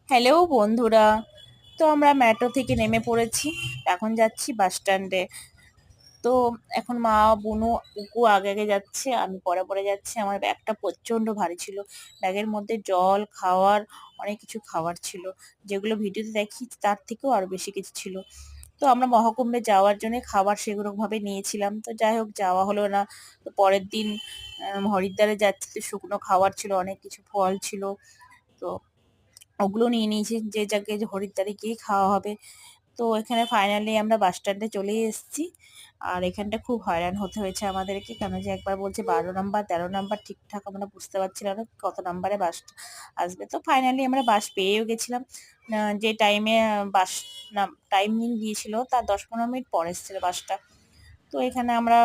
Hello বন্ধুরা। তো আমরা মেট্রো থেকে নেমে পড়েছি। এখন যাচ্ছি বাস স্ট্যান্ডে। তো এখন মা, বুনু, উকু আগে আগে যাচ্ছে, আমি পরে পরে যাচ্ছি। আমার ব্যাগটা প্রচন্ড ভারী ছিল। ব্যাগের মধ্যে জল, খাওয়ার, অনেক কিছু খাবার ছিল, যেগুলো ভিডিওতে দেখি তার থেকেও আরো বেশি কিছু ছিল। তো আমরা মহাকুম্ভে যাওয়ার জন্য খাবার সেগুলো ভাবে নিয়েছিলাম, তো যাই হোক যাওয়া হলো না। তো পরের দিন হরিদ্বারে যাচ্ছি, তো শুকনো খাবার ছিল, অনেক কিছু ফল ছিল। তো ওগুলো নিয়ে নিয়েছি, যে জায়গায় যে হরিদ্বারে গিয়ে খাওয়া হবে। তো এখানে ফাইনালি আমরা বাস স্ট্যান্ডে চলে এসেছি। আর এখানটা খুব হয়রান হতে হয়েছে আমাদেরকে, কেন যে একবার বলছে 12 নাম্বার, 13 নাম্বার, ঠিকঠাক আমরা বুঝতে পারছিলাম না কত নাম্বারে বাস আসবে। তো ফাইনালি আমরা বাস পেয়েও গেছিলাম। যে টাইমে বাস টাইমিং দিয়েছিল তার 10-15 মিনিট পরে এসেছিল বাসটা। তো এখানে আমরা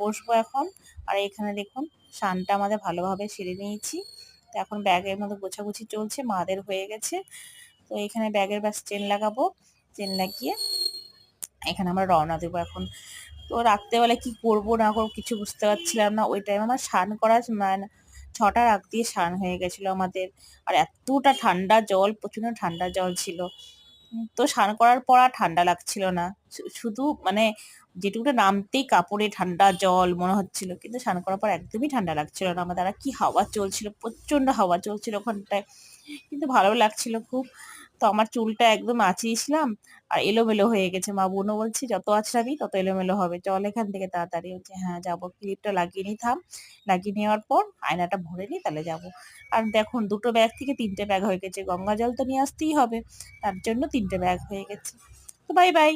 বসবো এখন। আর এখানে দেখুন, সানটা আমাদের ভালোভাবে সেরে নিয়েছি। তো এখন ব্যাগের মধ্যে গোছাগুছি চলছে, মাদের হয়ে গেছে। তো এখানে ব্যাগের ব্যাস চেন লাগাবো, চেন লাগিয়ে এখানে আমরা রওনা দেবো এখন। তো রাত্রেবেলা কি করব না করবো কিছু বুঝতে পারছিলাম না। ওই টাইম আমার স্নান করা মানে 6টার আগ দিয়ে স্নান হয়ে গেছিল আমাদের। আর এতটা ঠান্ডা জল, প্রচন্ড ঠান্ডা জল ছিল। তো স্নান করার পর আর ঠান্ডা লাগছিল না। শুধু মানে যেটুকুটা নামতেই কাপড়ে ঠান্ডা জল মনে হচ্ছিল, কিন্তু স্নান করার পর একদমই ঠান্ডা লাগছিল না আমাদের। আর কি হাওয়া চলছিল, প্রচন্ড হাওয়া চলছিল ওখানটায়, কিন্তু ভালো লাগছিল খুব। তো আমার চুলটা একদম আঁচিয়েছিলাম আর এলোমেলো হয়ে গেছে। মা বোনও বলছে যত আঁচড়াবি তত এলোমেলো হবে, চল এখান থেকে তাড়াতাড়ি। হচ্ছে হ্যাঁ যাবো, ক্লিপটা লাগিয়ে নি, থাম। লাগিয়ে নেওয়ার পর আয়নাটা ভরে নি, তাহলে যাবো। আর দেখুন, দুটো ব্যাগ থেকে 3টে ব্যাগ হয়ে গেছে, গঙ্গা জল তো নিয়ে আসতেই হবে, তার জন্য 3টে ব্যাগ হয়ে গেছে। তো বাই বাই।